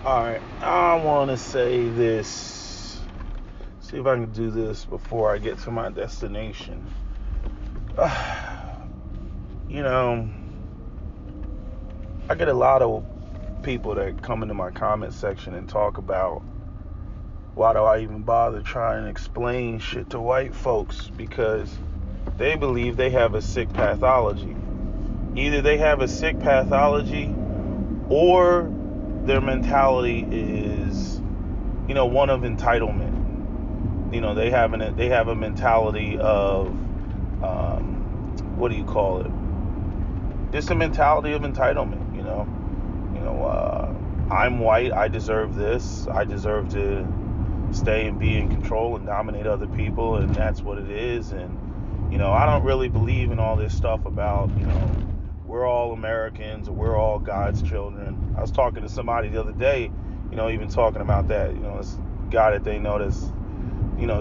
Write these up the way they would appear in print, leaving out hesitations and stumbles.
Alright, I want to say this. See if I can do this before I get to my destination. You know, I get a lot of people that come into my comment section and talk about why do I even bother trying to explain shit to white folks, because they believe they have a sick pathology. Either they have a sick pathology or their mentality is, one of entitlement. They have a mentality of, what do you call it? Just a mentality of entitlement. I'm white. I deserve this. I deserve to stay and be in control and dominate other people, and that's what it is. And I don't really believe in all this stuff about we're all Americans or we're all God's children. I was talking to somebody the other day, even talking about that. This guy that they notice,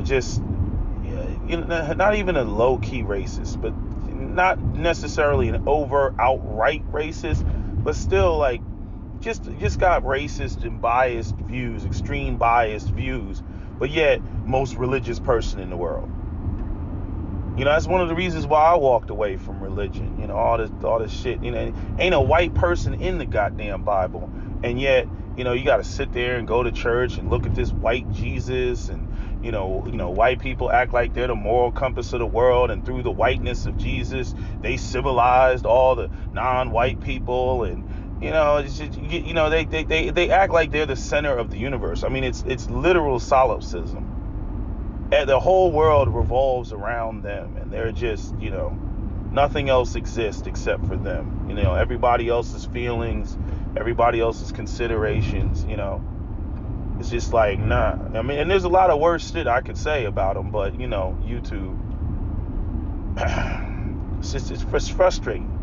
just not even a low-key racist, but not necessarily an outright racist, but still like just got racist and biased views, extreme biased views, but yet most religious person in the world. That's one of the reasons why I walked away from religion. All this shit. Ain't a white person in the goddamn Bible, and yet you got to sit there and go to church and look at this white Jesus, and white people act like they're the moral compass of the world, and through the whiteness of Jesus, they civilized all the non-white people, and it's just, they act like they're the center of the universe. I mean, it's literal solipsism. And the whole world revolves around them, and they're just, nothing else exists except for them. Everybody else's feelings, everybody else's considerations, it's just like, nah. I mean, and there's a lot of worse shit I could say about them, but, YouTube, it's frustrating.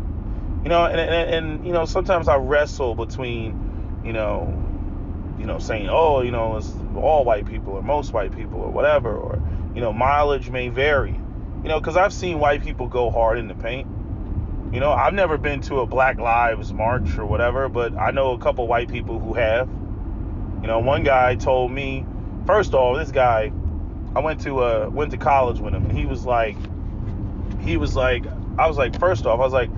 And sometimes I wrestle between, saying, oh, it's all white people or most white people or whatever, or, mileage may vary, because I've seen white people go hard in the paint. I've never been to a Black Lives March or whatever, but I know a couple white people who have. One guy told me, first off, this guy, I went to college with him, and he was like, I was like, first off, I was like,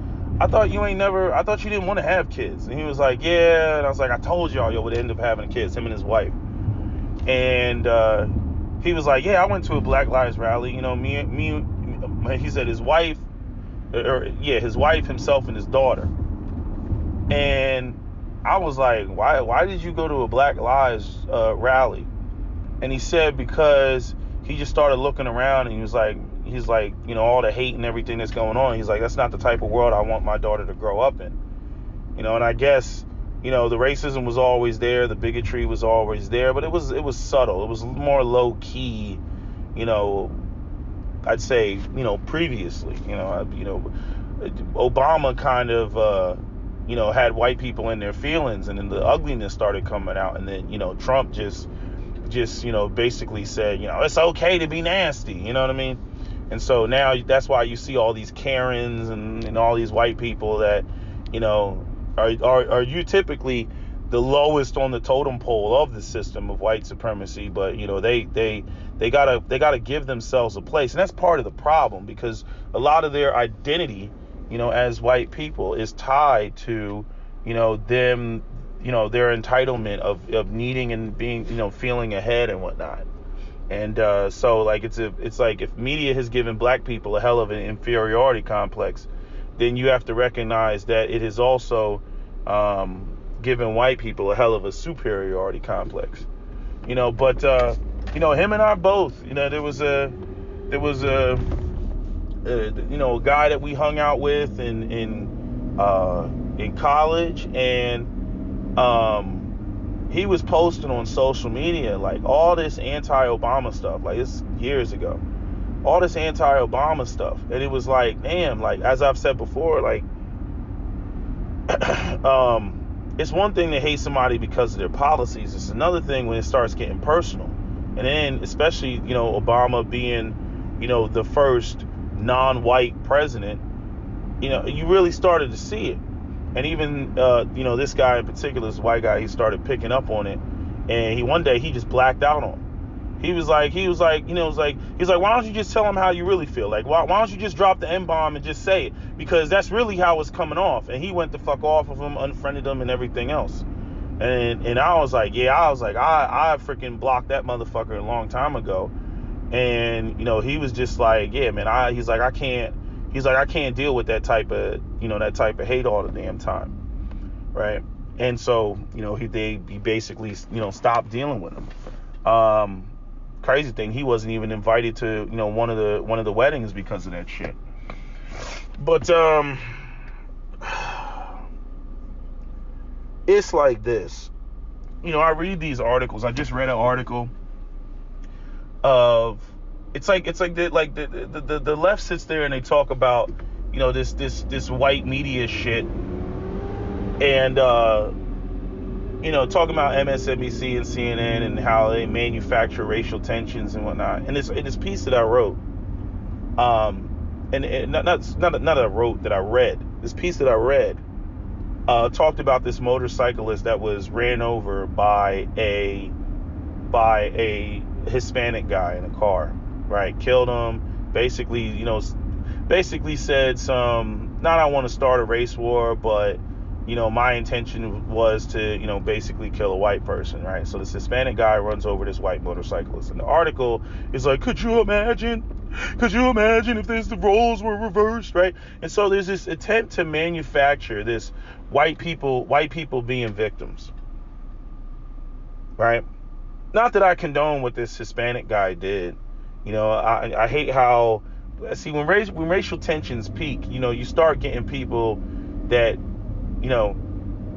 I thought you didn't want to have kids. And he was like, yeah. And I was like, I told y'all you would end up having kids, him and his wife. And he was like, yeah, I went to a Black Lives rally. He said his wife, his wife, himself, and his daughter. And I was like, why did you go to a Black Lives rally? And he said because he just started looking around, and he's like, all the hate and everything that's going on. He's like, that's not the type of world I want my daughter to grow up in. And I guess, the racism was always there, the bigotry was always there, but it was subtle. It was more low key, I'd say, previously. Obama kind of had white people in their feelings, and then the ugliness started coming out, and then, Trump just basically said, it's okay to be nasty, you know what I mean? And so now that's why you see all these Karens and all these white people that, are you typically the lowest on the totem pole of the system of white supremacy, but they gotta give themselves a place, and that's part of the problem, because a lot of their identity, as white people, is tied to, them, their entitlement of needing and being, feeling ahead and whatnot. And so like it's like if media has given black people a hell of an inferiority complex, then you have to recognize that it has also given white people a hell of a superiority complex. But him and I both, there was a guy that we hung out with in college, and he was posting on social media like all this anti-Obama stuff, like it's years ago, all this anti-Obama stuff, and it was like, damn, like as I've said before, like it's one thing to hate somebody because of their policies. It's another thing when it starts getting personal, and then especially Obama being the first non-white president, you really started to see it. And even this guy in particular, this white guy, he started picking up on it, and one day he just blacked out on him. He was like, he's like, why don't you just tell him how you really feel? Like, why don't you just drop the N-bomb and just say it? Because that's really how it's coming off. And he went the fuck off of him, unfriended him, and everything else. And I was like, I freaking blocked that motherfucker a long time ago. And he was just like, yeah, man, I can't deal with that type of hate all the damn time, right? And so he basically stopped dealing with him. Crazy thing, he wasn't even invited to one of the weddings because of that shit. But it's like this. I read these articles. I just read an article of it's like the left sits there and they talk about this white media shit, and talking about MSNBC and CNN and how they manufacture racial tensions and whatnot. And this piece that I wrote, and not that I wrote, that I read. This piece that I read talked about this motorcyclist that was ran over by a Hispanic guy in a car, right? Killed him. Basically said some, not I want to start a race war, but my intention was to, basically kill a white person, right? So this Hispanic guy runs over this white motorcyclist. And the article is like, could you imagine if the roles were reversed, right? And so there's this attempt to manufacture this white people being victims, right? Not that I condone what this Hispanic guy did. I hate how, see, when racial tensions peak, you start getting people that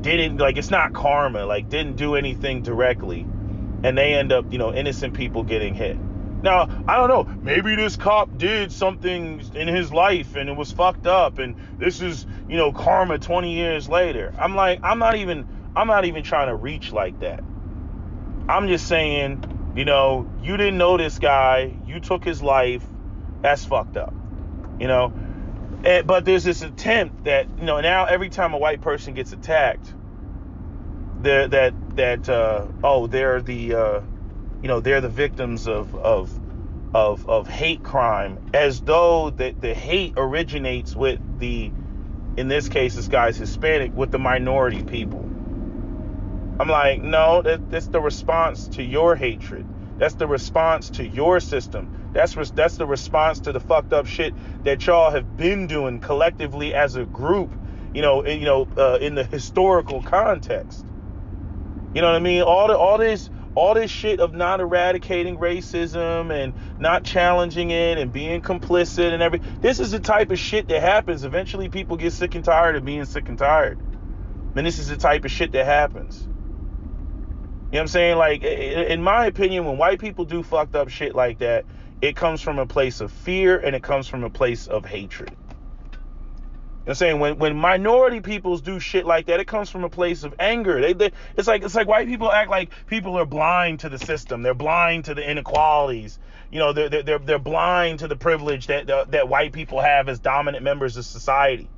didn't, like, it's not karma, like, didn't do anything directly, and they end up, innocent people getting hit. Now, I don't know, maybe this cop did something in his life and it was fucked up, and this is, karma 20 years later. I'm not even trying to reach like that. I'm just saying, you didn't know this guy, you took his life, that's fucked up, But there's this attempt that, now every time a white person gets attacked, they're the victims of hate crime, as though the hate originates with in this case, this guy's Hispanic, with the minority people. I'm like, no, that's the response to your hatred. That's the response to your system. That's the response to the fucked up shit that y'all have been doing collectively as a group, in the historical context. You know what I mean? All this shit of not eradicating racism and not challenging it and being complicit and everything. This is the type of shit that happens. Eventually people get sick and tired of being sick and tired. And this is the type of shit that happens. You know what I'm saying? Like, in my opinion, when white people do fucked up shit like that, it comes from a place of fear and it comes from a place of hatred. You know what I'm saying? When minority peoples do shit like that, it comes from a place of anger. It's like white people act like people are blind to the system. They're blind to the inequalities. They're blind to the privilege that white people have as dominant members of society.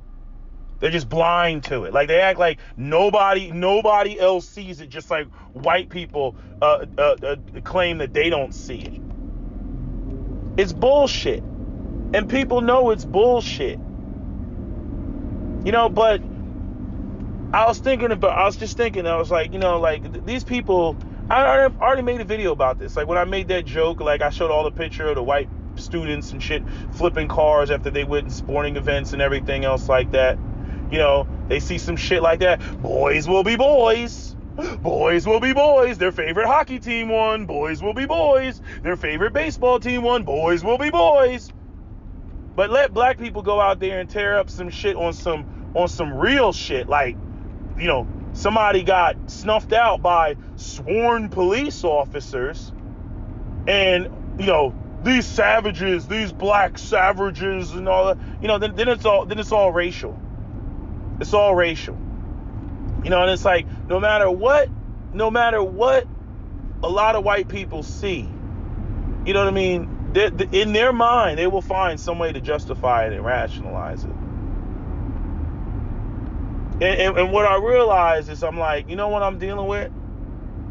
They're just blind to it. Like, they act like nobody else sees it, just like white people claim that they don't see it. It's bullshit. And people know it's bullshit. But I was just thinking, I was like, these people, I already made a video about this. Like, when I made that joke, like, I showed all the picture of the white students and shit flipping cars after they went in sporting events and everything else like that. They see some shit like that. Boys will be boys. Boys will be boys. Their favorite hockey team won. Boys will be boys. Their favorite baseball team won. Boys will be boys. But let black people go out there and tear up some shit on some real shit. Like, somebody got snuffed out by sworn police officers. And, these savages, these black savages and all that, then it's all racial. It's all racial. And it's like, no matter what a lot of white people see, you know what I mean? In their mind, they will find some way to justify it and rationalize it. And what I realize is I'm like, you know what I'm dealing with?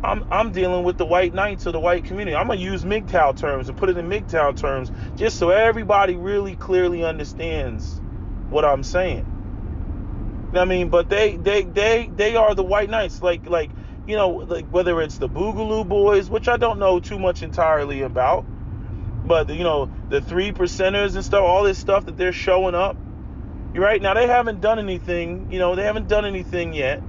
I'm dealing with the white knights of the white community. I'm gonna use MGTOW terms and put it in MGTOW terms just so everybody really clearly understands what I'm saying. I mean, but they are the white knights, like like whether it's the Boogaloo Boys, which I don't know too much entirely about, but the 3%ers and stuff, all this stuff that they're showing up. You're right, now they haven't done anything, they haven't done anything yet.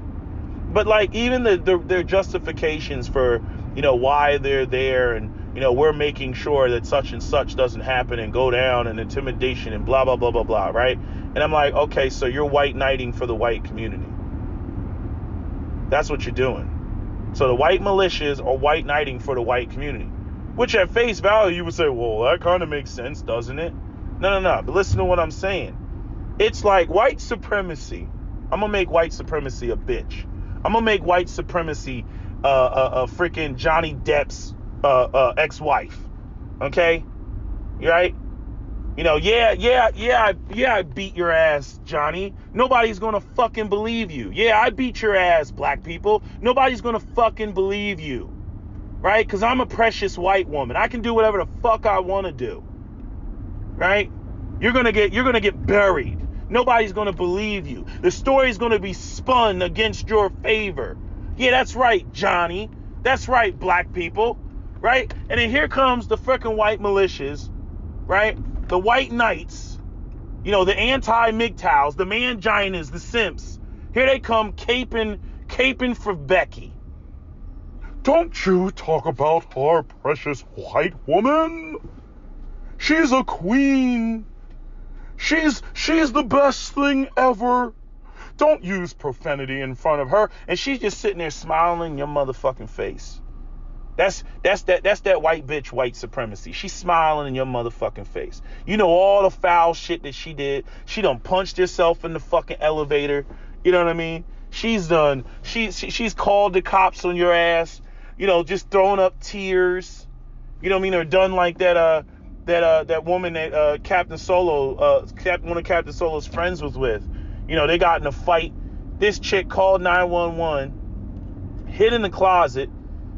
But like even their justifications for why they're there, and we're making sure that such and such doesn't happen and go down, and intimidation and blah blah blah blah blah, right? And I'm like, okay, so you're white knighting for the white community. That's what you're doing. So the white militias are white knighting for the white community, which at face value you would say, well, that kind of makes sense, doesn't it? No. But listen to what I'm saying. It's like white supremacy. I'm gonna make white supremacy a bitch. I'm gonna make white supremacy a freaking Johnny Depp's ex-wife. Okay, you right? I beat your ass, Johnny. Nobody's gonna fucking believe you. Yeah, I beat your ass, black people. Nobody's gonna fucking believe you, right? Because I'm a precious white woman. I can do whatever the fuck I want to do, right? You're gonna get buried. Nobody's going to believe you. The story's going to be spun against your favor. Yeah, that's right, Johnny. That's right, black people. Right? And then here comes the freaking white militias, right? The white knights, the anti-MGTOWs, the manginas, the simps. Here they come caping for Becky. Don't you talk about our precious white woman. She's a queen. She's the best thing ever. Don't use profanity in front of her. And she's just sitting there smiling in your motherfucking face. That's that white bitch white supremacy. She's smiling in your motherfucking face. You know all the foul shit that she did. She done punched herself in the fucking elevator. You know what I mean? She's called the cops on your ass. Just throwing up tears. You know what I mean? Or done like that woman that Captain Solo, one of Captain Solo's friends was with. They got in a fight. This chick called 911, hid in the closet,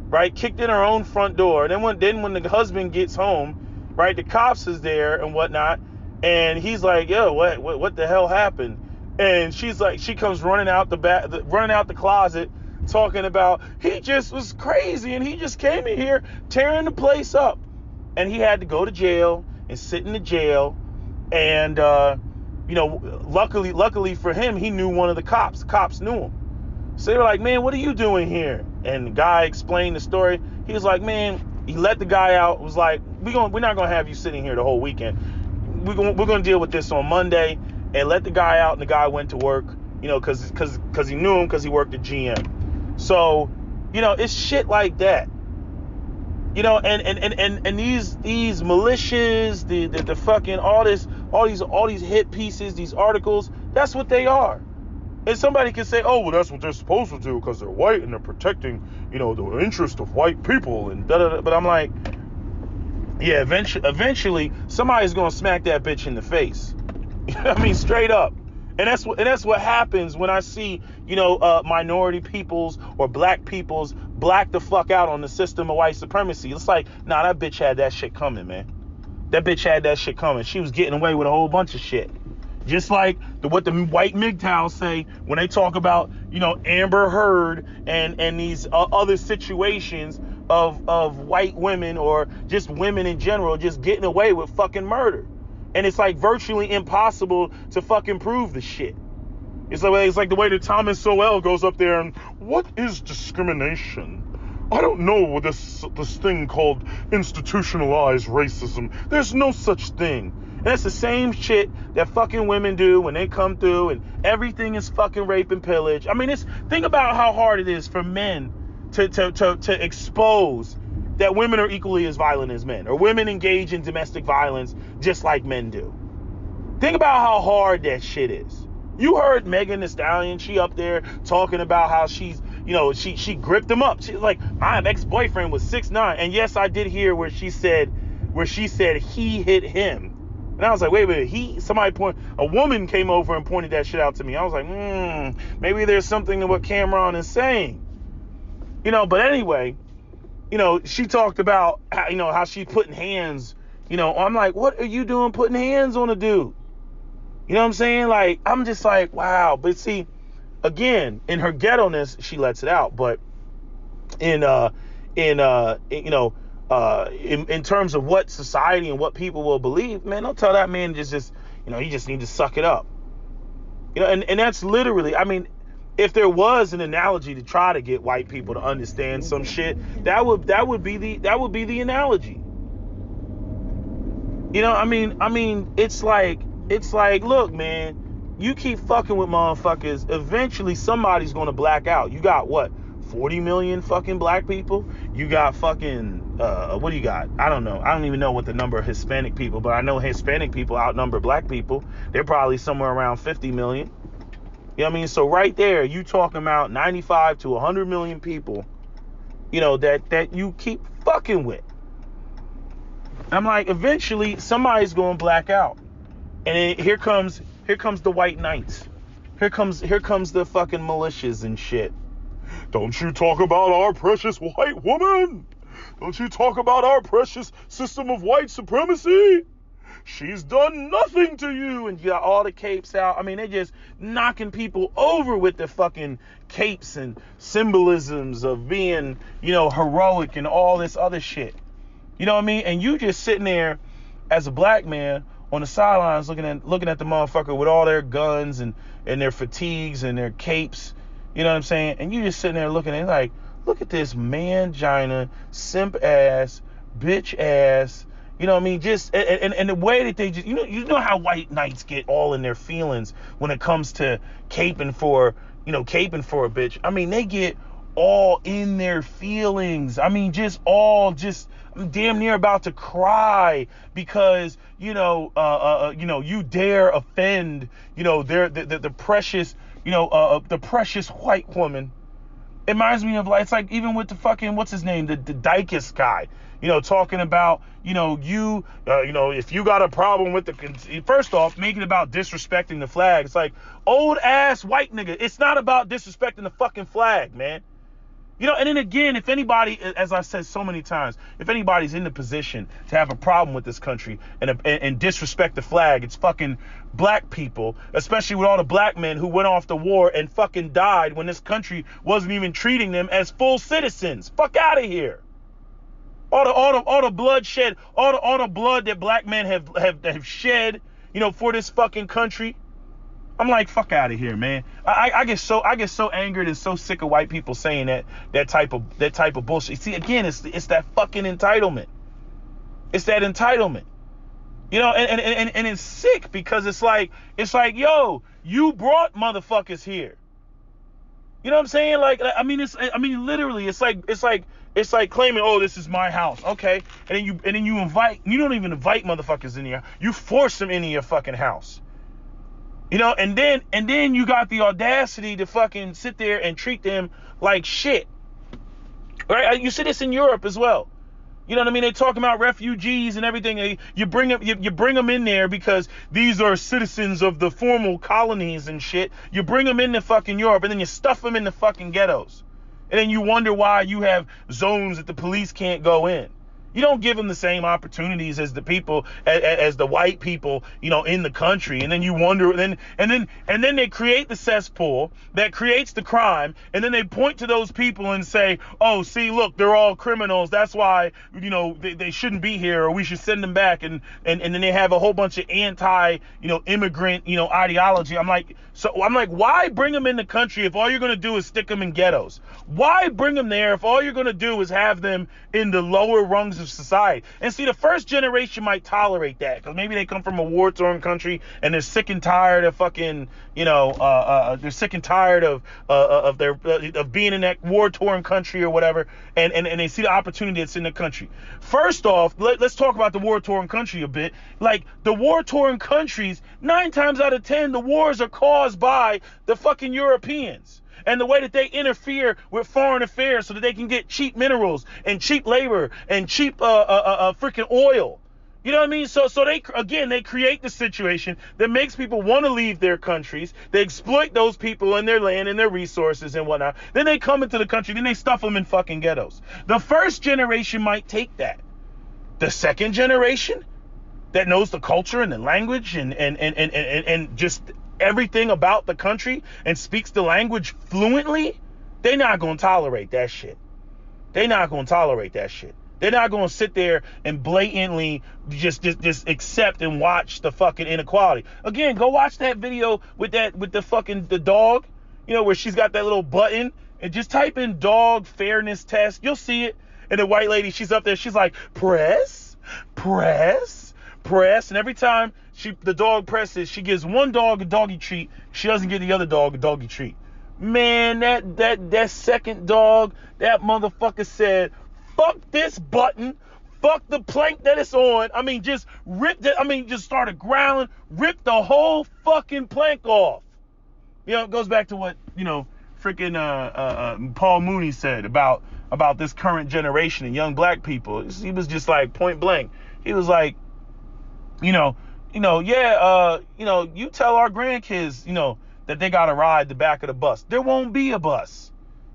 right? Kicked in her own front door. Then when the husband gets home, right, the cops is there and whatnot, and he's like, yo, what the hell happened? And she's like, she comes running out the closet, talking about he just was crazy and he just came in here tearing the place up. And he had to go to jail and sit in the jail. And, luckily for him, he knew one of the cops. The cops knew him. So they were like, man, what are you doing here? And the guy explained the story. He was like, man, he let the guy out. Was like, we're not going to have you sitting here the whole weekend. We're going to deal with this on Monday. And let the guy out. And the guy went to work, because he knew him because he worked at GM. So, it's shit like that. And these militias, the fucking all these hit pieces, these articles, that's what they are. And somebody can say, oh, well, that's what they're supposed to do because they're white and they're protecting, the interest of white people and da da da. But I'm like, yeah, eventually somebody's gonna smack that bitch in the face. I mean, straight up. And that's what happens when I see, minority peoples or black peoples black the fuck out on the system of white supremacy. It's like, nah, that bitch had that shit coming, man. That bitch had that shit coming. She was getting away with a whole bunch of shit. Just like what the white MGTOWs say when they talk about, Amber Heard and these other situations of white women or just women in general just getting away with fucking murder. And it's like virtually impossible to fucking prove the shit. It's like the way that Thomas Sowell goes up there and, what is discrimination? I don't know this thing called institutionalized racism. There's no such thing. And that's the same shit that fucking women do when they come through and everything is fucking rape and pillage. I mean, think about how hard it is for men to expose that women are equally as violent as men, or women engage in domestic violence just like men do. Think about how hard that shit is. You heard Megan Thee Stallion, she up there talking about how she's, she gripped him up. She's like, my ex-boyfriend was 6'9". And yes, I did hear where she said he hit him. And I was like, wait, a woman came over and pointed that shit out to me. I was like, maybe there's something in what Cameron is saying. But anyway, she talked about, how she putting hands, I'm like, what are you doing putting hands on a dude? You know what I'm saying? Like, I'm just like, wow. But see, again, in her ghetto-ness, she lets it out. But in terms of what society and what people will believe, man, don't tell that man just you just need to suck it up. And that's literally, I mean, if there was an analogy to try to get white people to understand some shit, that would be the analogy. I mean, it's like, look, man, you keep fucking with motherfuckers, eventually somebody's gonna black out. You got what? 40 million fucking black people? You got fucking, what do you got? I don't know. I don't even know what the number of Hispanic people, but I know Hispanic people outnumber black people. They're probably somewhere around 50 million. You know what I mean? So right there, you talking about 95 to 100 million people, that you keep fucking with. I'm like, eventually somebody's going to black out. And here comes the white knights. Here comes the fucking militias and shit. Don't you talk about our precious white woman. Don't you talk about our precious system of white supremacy. She's done nothing to you. And you got all the capes out. I mean, they're just knocking people over with the fucking capes and symbolisms of being, heroic and all this other shit. You know what I mean? And you just sitting there as a black man on the sidelines looking at the motherfucker with all their guns and their fatigues and their capes. You know what I'm saying? And you just sitting there looking at it like, look at this mangina, simp ass, bitch ass. You know what I mean? Just and the way that they just, you know how white knights get all in their feelings when it comes to caping for a bitch. I mean, they get all in their feelings. I mean, I'm damn near about to cry because, you dare offend, the precious, the precious white woman. It reminds me of, like, it's like even with the fucking, what's his name? The Dykes guy, talking about, if you got a problem with first off, make it about disrespecting the flag. It's like, old ass white nigga. It's not about disrespecting the fucking flag, man. And then again, if anybody, as I said so many times, if anybody's in the position to have a problem with this country and disrespect the flag, it's fucking black people, especially with all the black men who went off to war and fucking died when this country wasn't even treating them as full citizens. Fuck out of here. All the blood shed, all the blood that black men have shed, for this fucking country. I'm like, fuck out of here, man. I get so angered and so sick of white people saying that type of bullshit. See, again, it's that fucking entitlement. It's that entitlement. And it's sick because it's like, yo, you brought motherfuckers here. You know what I'm saying? Like, literally, it's like claiming, oh, this is my house. Okay. And then you don't even invite motherfuckers in here. You force them into your fucking house. And then you got the audacity to fucking sit there and treat them like shit. Right? You see this in Europe as well. You know what I mean? They talking about refugees and everything. You bring them in there because these are citizens of the formal colonies and shit. You bring them into fucking Europe and then you stuff them in the fucking ghettos. And then you wonder why you have zones that the police can't go in. You don't give them the same opportunities as the people, as the white people, in the country. And then you wonder, and then they create the cesspool that creates the crime. And then they point to those people and say, oh, see, look, they're all criminals. That's why, they shouldn't be here, or we should send them back. And then they have a whole bunch of immigrant, ideology. I'm like, why bring them in the country if all you're going to do is stick them in ghettos? Why bring them there if all you're going to do is have them in the lower rungs of society? And see, the first generation might tolerate that because maybe they come from a war-torn country and they're sick and tired of fucking, they're sick and tired of being in that war-torn country or whatever, and they see the opportunity that's in the country. First off, let's talk about the war-torn country a bit. Like, the war-torn countries, 9 times out of 10, the wars are caused by the fucking Europeans. And the way that they interfere with foreign affairs so that they can get cheap minerals and cheap labor and cheap freaking oil. You know what I mean? So they create the situation that makes people want to leave their countries. They exploit those people and their land and their resources and whatnot. Then they come into the country, then they stuff them in fucking ghettos. The first generation might take that. The second generation that knows the culture and the language and just everything about the country and speaks the language fluently, they're not going to tolerate that shit. They're not going to tolerate that shit. They're not going to sit there and blatantly just accept and watch the fucking inequality. Again, go watch that video with the dog, where she's got that little button, and just type in dog fairness test. You'll see it. And the white lady, she's up there, she's like, press. And every time the dog presses, she gives one dog a doggy treat. She doesn't give the other dog a doggy treat. Man, that second dog, that motherfucker said, fuck this button, fuck the plank that it's on. I mean, just just started growling, ripped the whole fucking plank off. It goes back to what, freaking Paul Mooney said about this current generation and young black people. He was just like point blank. He was like, you tell our grandkids, that they gotta ride the back of the bus. There won't be a bus.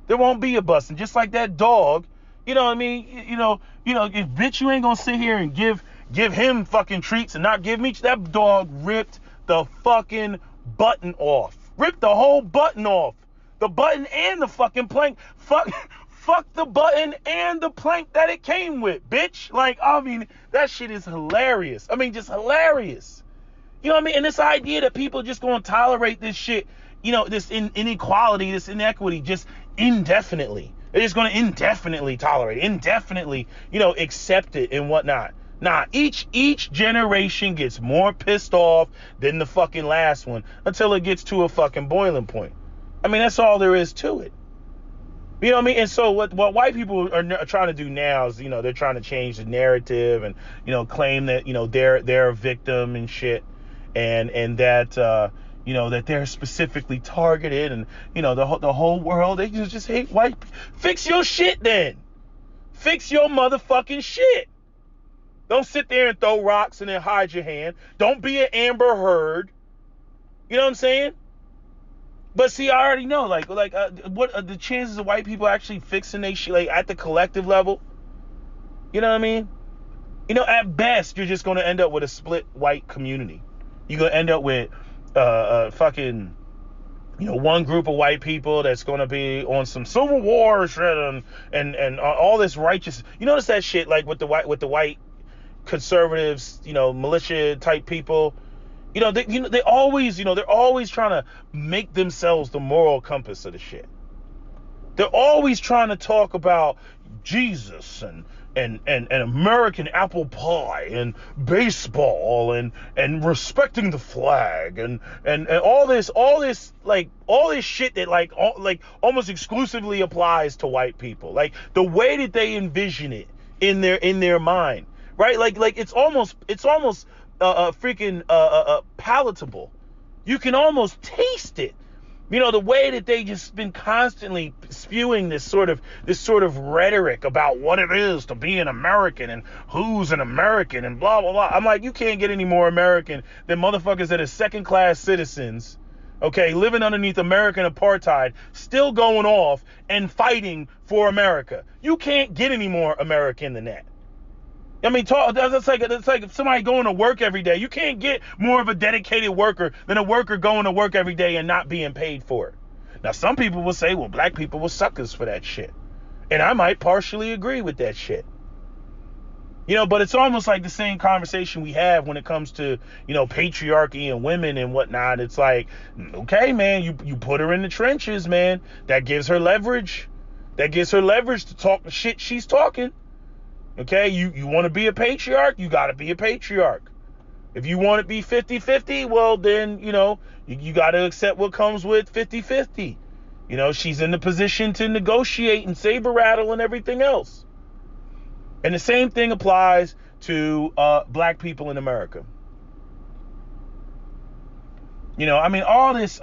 And just like that dog, if bitch, you ain't gonna sit here and give him fucking treats and not give me. That dog ripped the fucking button off. Ripped the whole button off. The button and the fucking plank. Fuck the button and the plank that it came with, bitch. Like, that shit is hilarious. Just hilarious. You know what I mean? And this idea that people just gonna tolerate this shit, this inequality, this inequity, just indefinitely. They're just gonna indefinitely tolerate it, indefinitely, accept it and whatnot. Nah, each generation gets more pissed off than the fucking last one until it gets to a fucking boiling point. That's all there is to it. You know what I mean? And so what white people are trying to do now is, they're trying to change the narrative and, claim that, they're a victim and shit. And that, that they're specifically targeted and, the whole world, they just hate white people. Fix your shit then. Fix your motherfucking shit. Don't sit there and throw rocks and then hide your hand. Don't be an Amber Heard. You know what I'm saying? But see, I already know, what are the chances of white people actually fixing their shit, at the collective level? You know what I mean? At best, you're just going to end up with a split white community. You're going to end up with fucking, one group of white people that's going to be on some Civil War shit and all this righteous. You notice that shit, with the white conservatives, militia type people. They always, they're always trying to make themselves the moral compass of the shit. They're always trying to talk about Jesus and American apple pie and baseball and respecting the flag and all this shit that almost exclusively applies to white people. The way that they envision it in their mind, right? It's almost palatable. You can almost taste it. The way that they just been constantly spewing this sort of rhetoric about what it is to be an American and who's an American and blah, blah, blah. I'm like, you can't get any more American than motherfuckers that are second-class citizens, okay, living underneath American apartheid, still going off and fighting for America. You can't get any more American than that. That's like somebody going to work every day. You can't get more of a dedicated worker than a worker going to work every day and not being paid for it. Now, some people will say, well, black people were suckers for that shit. And I might partially agree with that shit. But it's almost like the same conversation we have when it comes to, patriarchy and women and whatnot. It's like, okay, man, you put her in the trenches, man. That gives her leverage. To talk the shit she's talking. Okay, you want to be a patriarch, you got to be a patriarch. If you want to be 50-50, well, then, you got to accept what comes with 50-50. She's in the position to negotiate and saber rattle and everything else. And the same thing applies to black people in America. All this,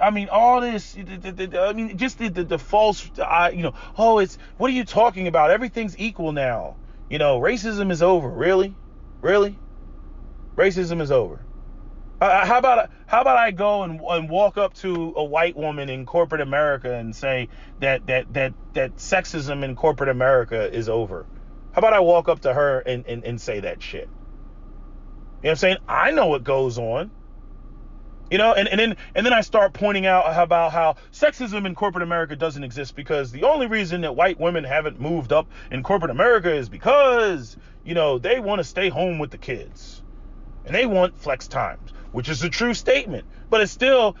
just the false, it's, what are you talking about? Everything's equal now. Racism is over. Really? Racism is over. How about I go and walk up to a white woman in corporate America and say that sexism in corporate America is over? How about I walk up to her and say that shit? You know what I'm saying? I know what goes on. You know, and then I start pointing out about how sexism in corporate America doesn't exist because the only reason that white women haven't moved up in corporate America is because, you know, they want to stay home with the kids and they want flex times, which is a true statement, but it still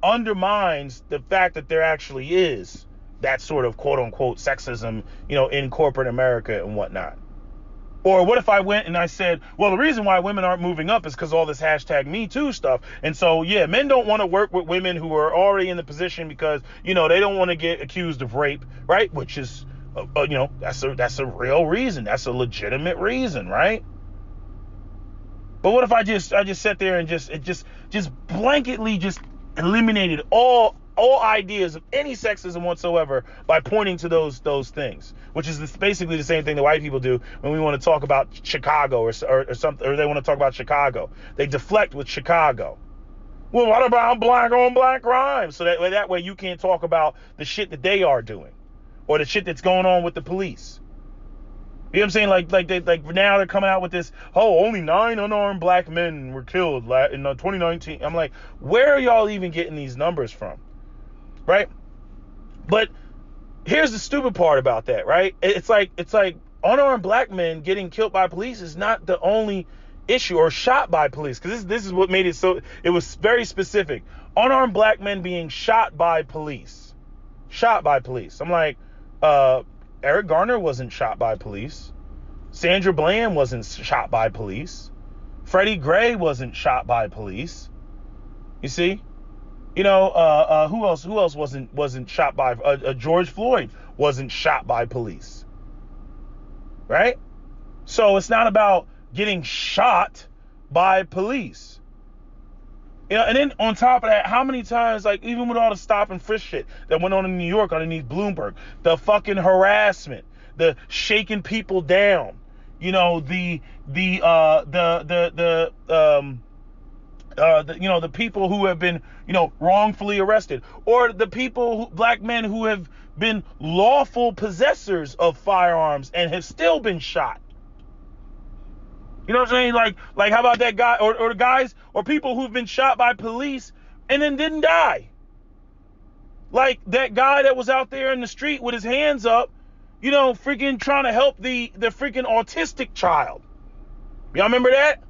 undermines the fact that there actually is that sort of quote unquote sexism, you know, in corporate America and whatnot. Or what if I went and I said, well, the reason why women aren't moving up is because all this hashtag Me Too stuff. And so, yeah, men don't want to work with women who are already in the position because, you know, they don't want to get accused of rape, right? Which is, you know, that's a real reason. That's a legitimate reason, right? But what if I just sat there and just blanketly just eliminated all ideas of any sexism whatsoever by pointing to those things, which is basically the same thing that white people do when we want to talk about Chicago or something, or they want to talk about Chicago. They deflect with Chicago. Well, what about black on black crime? So that way you can't talk about the shit that they are doing or the shit that's going on with the police. You know what I'm saying? Like now they're coming out with this, oh, only 9 unarmed black men were killed in 2019. I'm like, where are y'all even getting these numbers from? Right? But here's the stupid part about that, right? It's like unarmed black men getting killed by police is not the only issue, or shot by police, because this is what made it so, it was very specific. Unarmed black men being shot by police. I'm like, Eric Garner wasn't shot by police. Sandra Bland wasn't shot by police. Freddie Gray wasn't shot by police. You see? You know, who else wasn't shot by George Floyd wasn't shot by police. Right? So it's not about getting shot by police. You know, and then on top of that, how many times, like, even with all the stop and frisk shit that went on in New York underneath Bloomberg, the fucking harassment, the shaking people down, you know, the people who have been, you know, wrongfully arrested, or the black men who have been lawful possessors of firearms and have still been shot. You know what I'm saying? Like how about that guy, or the guys, or people who've been shot by police and then didn't die? Like that guy that was out there in the street with his hands up, you know, freaking trying to help the freaking autistic child. Y'all remember that?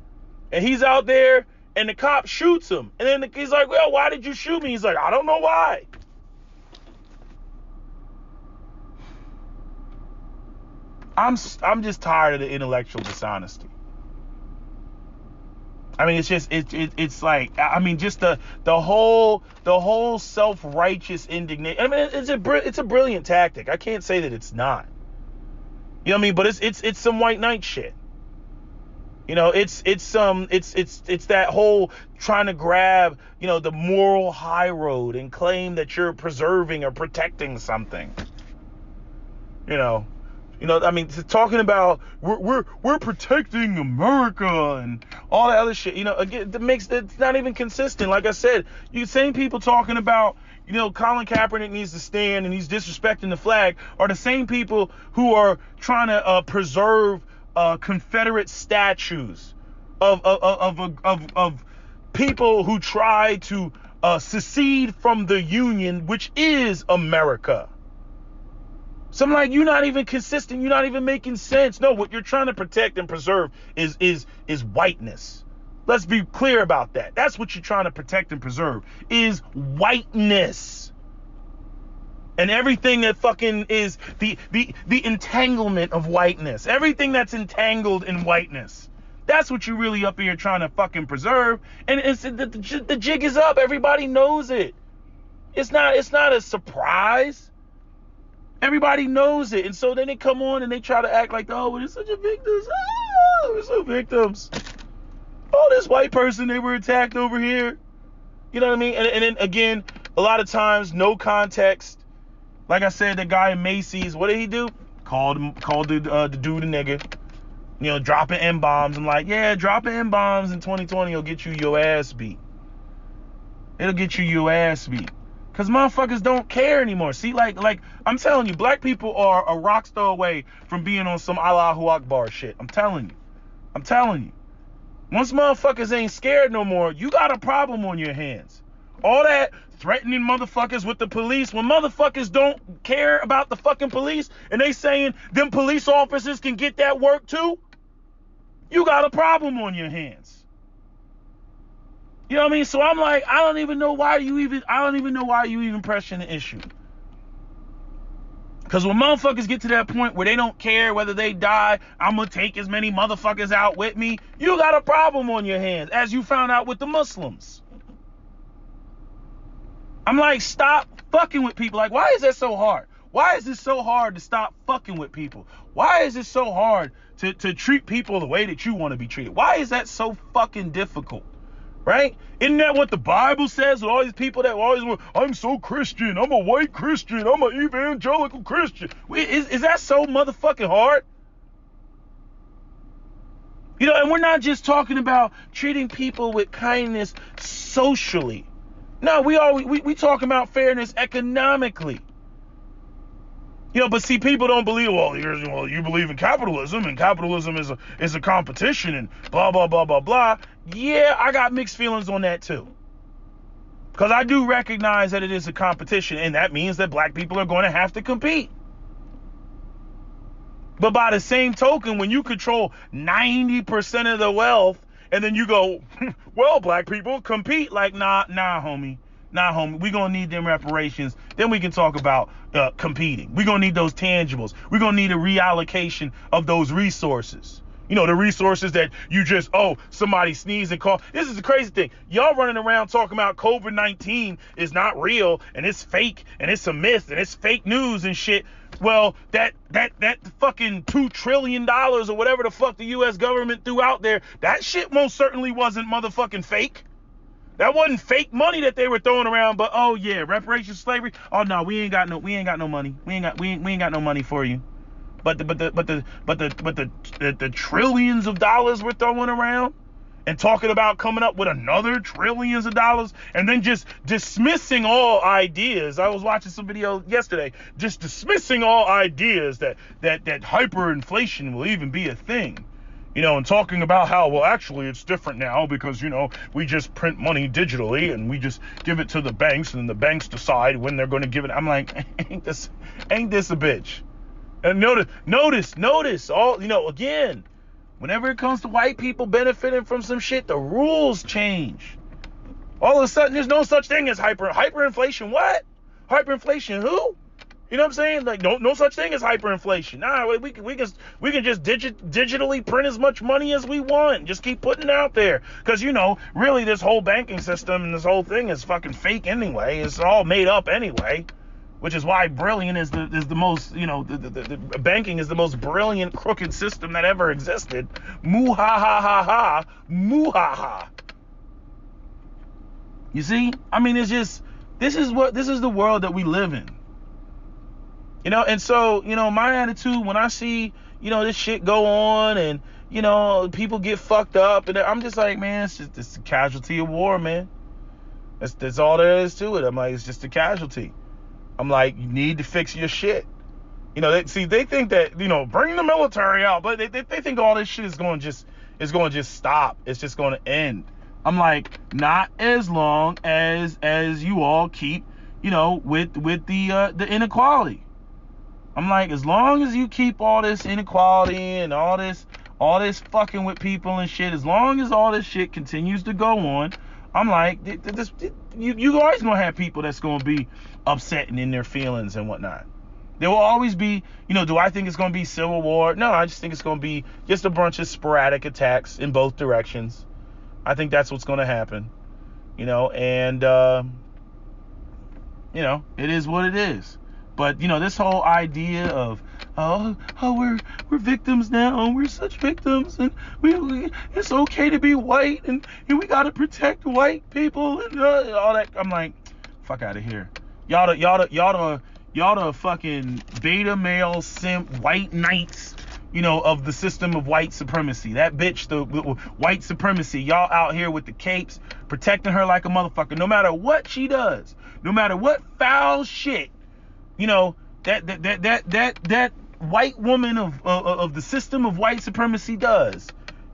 And he's out there and the cop shoots him. And then he's like, well, why did you shoot me? He's like, I don't know why. I'm just tired of the intellectual dishonesty. I mean, it's like, I mean, just the whole self-righteous indignation. I mean, it's a brilliant tactic. I can't say that it's not. You know what I mean? But it's some white knight shit. You know, it's that whole trying to grab, you know, the moral high road and claim that you're preserving or protecting something. You know, I mean, talking about we're protecting America and all that other shit. You know, again, it's not even consistent. Like I said, you same people talking about, you know, Colin Kaepernick needs to stand and he's disrespecting the flag are the same people who are trying to preserve Confederate statues of people who try to secede from the Union, which is America. So I'm like, you're not even consistent. You're not even making sense. No, what you're trying to protect and preserve is whiteness. Let's be clear about that. That's what you're trying to protect and preserve is whiteness. And everything that fucking is the entanglement of whiteness. Everything that's entangled in whiteness. That's what you're really up here trying to fucking preserve. And the jig is up. Everybody knows it. It's not a surprise. Everybody knows it. And so then they come on and they try to act like, oh, we're such a victims. Oh, we're so victims. Oh, this white person, they were attacked over here. You know what I mean? And then again, a lot of times, no context. Like I said, the guy in Macy's, what did he do? Called the dude a nigga. dropping M-bombs. I'm like, yeah, dropping M-bombs in 2020 will get you your ass beat. It'll get you your ass beat. Because motherfuckers don't care anymore. See, like I'm telling you, black people are a rock star away from being on some Allahu Akbar shit. I'm telling you. Once motherfuckers ain't scared no more, you got a problem on your hands. All that threatening motherfuckers with the police, when motherfuckers don't care about the fucking police and they saying them police officers can get that work too, you got a problem on your hands. You know what I mean? So I'm like, I don't even know why you even pressing the issue. Because when motherfuckers get to that point where they don't care whether they die, I'm going to take as many motherfuckers out with me, you got a problem on your hands, as you found out with the Muslims. I'm like, stop fucking with people. Like, why is that so hard? Why is it so hard to stop fucking with people? Why is it so hard to treat people the way that you want to be treated? Why is that so fucking difficult? Right? Isn't that what the Bible says with all these people that always want, I'm so Christian, I'm a white Christian, I'm an evangelical Christian. Is that so motherfucking hard? And we're not just talking about treating people with kindness socially. No, we talking about fairness economically. But see, people don't believe, you believe in capitalism, and capitalism is a competition, and blah, blah, blah, blah, blah. Yeah, I got mixed feelings on that too. Because I do recognize that it is a competition, and that means that black people are going to have to compete. But by the same token, when you control 90% of the wealth, and then you go, well, black people compete, like, nah, homie. Nah, homie, we're going to need them reparations. Then we can talk about competing. We're going to need those tangibles. We're going to need a reallocation of those resources. The resources that you just, somebody sneezed and coughed. This is the crazy thing. Y'all running around talking about COVID-19 is not real, and it's fake, and it's a myth, and it's fake news and shit. Well, that fucking $2 trillion or whatever the fuck the U.S. government threw out there, that shit most certainly wasn't motherfucking fake. That wasn't fake money that they were throwing around, but reparations, slavery. Oh no, we ain't got no money. We ain't got no money for you. But the trillions of dollars we're throwing around and talking about coming up with another trillions of dollars and then just dismissing all ideas. I was watching some video yesterday, just dismissing all ideas that hyperinflation will even be a thing. And talking about how, well, actually it's different now because, we just print money digitally and we just give it to the banks and the banks decide when they're going to give it. I'm like, ain't this a bitch? And notice all, again, whenever it comes to white people benefiting from some shit, the rules change. All of a sudden, there's no such thing as hyperinflation. What? Hyperinflation who? You know what I'm saying? Like, no such thing as hyperinflation. Nah, we can just digitally print as much money as we want. Just keep putting it out there. Because, really this whole banking system and this whole thing is fucking fake anyway. It's all made up anyway. Which is why brilliant is the most, the banking is the most brilliant crooked system that ever existed. Moo-ha-ha-ha-ha. Moo-ha-ha. You see? I mean, it's just, this is the world that we live in. And so, my attitude when I see, this shit go on and, people get fucked up, and I'm just like, man, it's a casualty of war, man. That's all there is to it. I'm like, it's just a casualty. I'm like, you need to fix your shit. They think that, bring the military out, but they think all this shit is going to just stop. It's just going to end. I'm like, not as long as you all keep, with the inequality. I'm like, as long as you keep all this inequality and all this fucking with people and shit, as long as all this shit continues to go on, I'm like, you always gonna have people that's gonna be upset and in their feelings and whatnot. There will always be, do I think it's gonna be civil war? No, I just think it's gonna be just a bunch of sporadic attacks in both directions. I think that's what's gonna happen. And it is what it is. But this whole idea of we're victims now, we're such victims, and we it's okay to be white, and we gotta protect white people and all that. I'm like, fuck out of here. Y'all the fucking beta male simp white knights of the system of white supremacy. That bitch, the white supremacy, y'all out here with the capes, protecting her like a motherfucker. No matter what she does, no matter what foul shit, that white woman of the system of white supremacy does,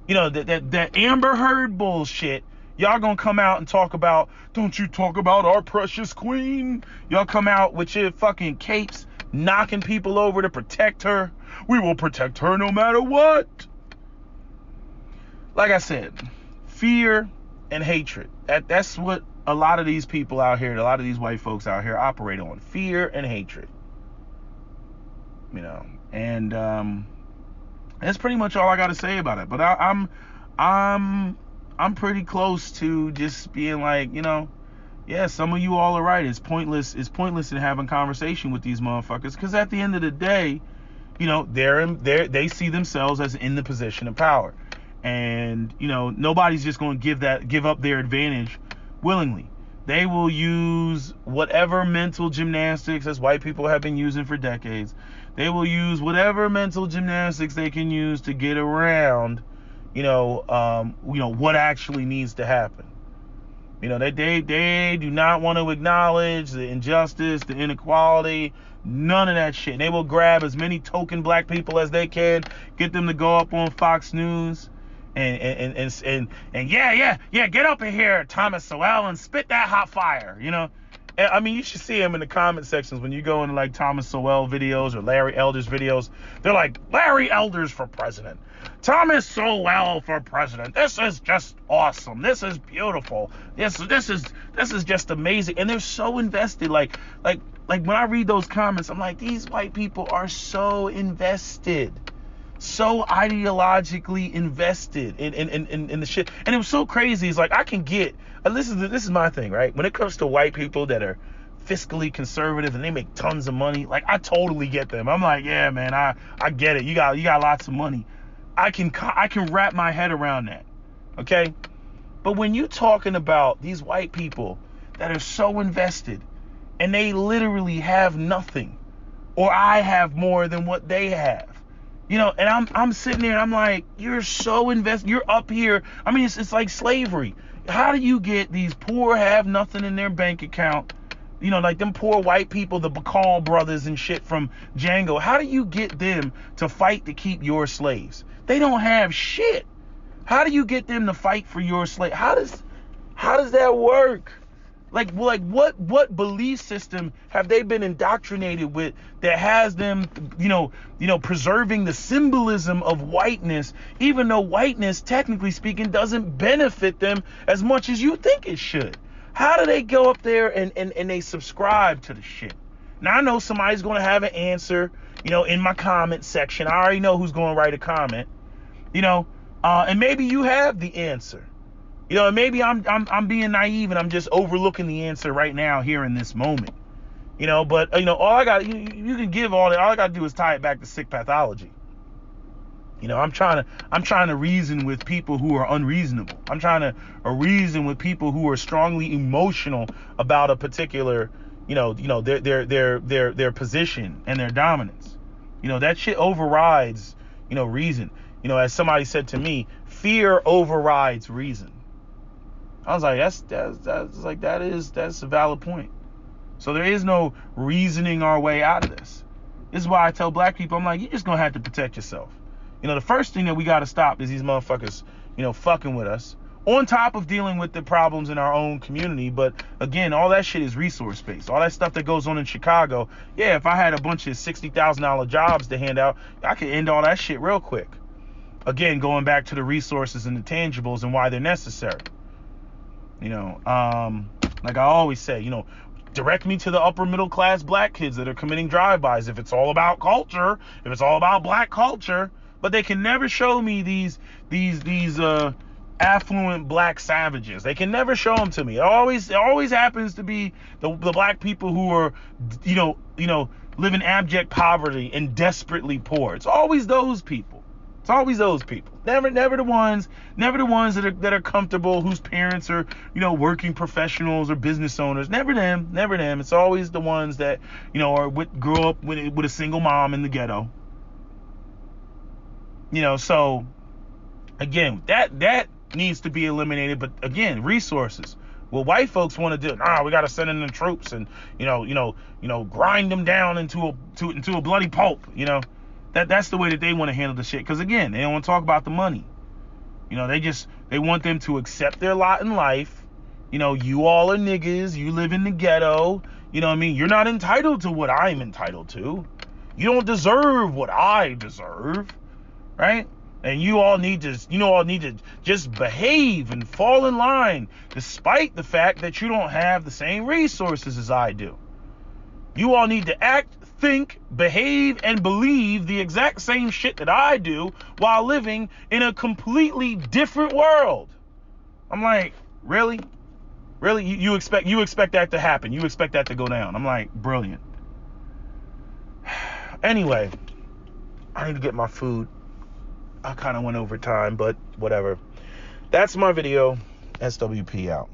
that Amber Heard bullshit. Y'all gonna come out and talk about, don't you talk about our precious queen? Y'all come out with your fucking capes, knocking people over to protect her. We will protect her no matter what. Like I said, fear and hatred. That's what a lot of these people out here, a lot of these white folks out here operate on. Fear and hatred. And that's pretty much all I got to say about it. But I'm pretty close to just being like, yeah, some of you all are right. It's pointless in having conversation with these motherfuckers, because at the end of the day, they see themselves as in the position of power, and nobody's just going to give up their advantage willingly. They will use whatever mental gymnastics, as white people have been using for decades. They will use whatever mental gymnastics they can use to get around what actually needs to happen. They do not want to acknowledge the injustice, the inequality, none of that shit. And they will grab as many token black people as they can, get them to go up on Fox News and yeah, get up in here, Thomas Sowell, and spit that hot fire, I mean, you should see him in the comment sections when you go into like Thomas Sowell videos or Larry Elder's videos. They're like, Larry Elder's for president, Thomas Sowell for president. This is just awesome. This is beautiful. This is just amazing. And they're so invested. Like when I read those comments, I'm like, these white people are so invested, so ideologically invested in the shit. And it was so crazy. It's like, I can get, this is my thing, right? When it comes to white people that are fiscally conservative and they make tons of money, like, I totally get them. I'm like, yeah, man, I get it. You got lots of money. I can wrap my head around that. Okay? But when you're talking about these white people that are so invested and they literally have nothing, or I have more than what they have, and I'm sitting there and I'm like, you're so invested. You're up here. I mean, it's like slavery. How do you get these poor have nothing in their bank account? Like them poor white people, the Bacall brothers and shit from Django. How do you get them to fight to keep your slaves? They don't have shit. How do you get them to fight for your slave? How does that work? Like what belief system have they been indoctrinated with that has them, preserving the symbolism of whiteness, even though whiteness, technically speaking, doesn't benefit them as much as you think it should? How do they go up there and they subscribe to the shit? Now, I know somebody's going to have an answer, in my comment section. I already know who's going to write a comment, and maybe you have the answer. And maybe I'm being naive and I'm just overlooking the answer right now here in this moment. But all I got, you can give all that. All I got to do is tie it back to sick pathology. I'm trying to reason with people who are unreasonable. I'm trying to reason with people who are strongly emotional about a particular, their position and their dominance. That shit overrides, reason. As somebody said to me, fear overrides reason. I was like, that's a valid point. So there is no reasoning our way out of this. This is why I tell black people, I'm like, you're just gonna have to protect yourself. The first thing that we gotta stop is these motherfuckers, fucking with us. On top of dealing with the problems in our own community, but again, all that shit is resource based. All that stuff that goes on in Chicago, yeah, if I had a bunch of $60,000 jobs to hand out, I could end all that shit real quick. Again, going back to the resources and the tangibles and why they're necessary. Like I always say, direct me to the upper middle class black kids that are committing drive-bys if it's all about culture, if it's all about black culture. But they can never show me these affluent black savages. They can never show them to me. It always happens to be the black people who are, live in abject poverty and desperately poor. It's always those people. It's always those people. Never the ones that are comfortable, whose parents are, working professionals or business owners. Never them. It's always the ones that, grew up with a single mom in the ghetto. So again, that needs to be eliminated. But again, resources. Well, white folks want to do, we got to send in the troops and grind them down into a bloody pulp. That's the way that they want to handle the shit. Because again, they don't want to talk about the money. They want them to accept their lot in life. You all are niggas. You live in the ghetto. You know what I mean? You're not entitled to what I'm entitled to. You don't deserve what I deserve, right? And you all need to just behave and fall in line, despite the fact that you don't have the same resources as I do. You all need to act, think, behave, and believe the exact same shit that I do while living in a completely different world. I'm like, really? Really? You expect that to happen? You expect that to go down? I'm like, brilliant. Anyway, I need to get my food. I kind of went over time, but whatever. That's my video. SWP out.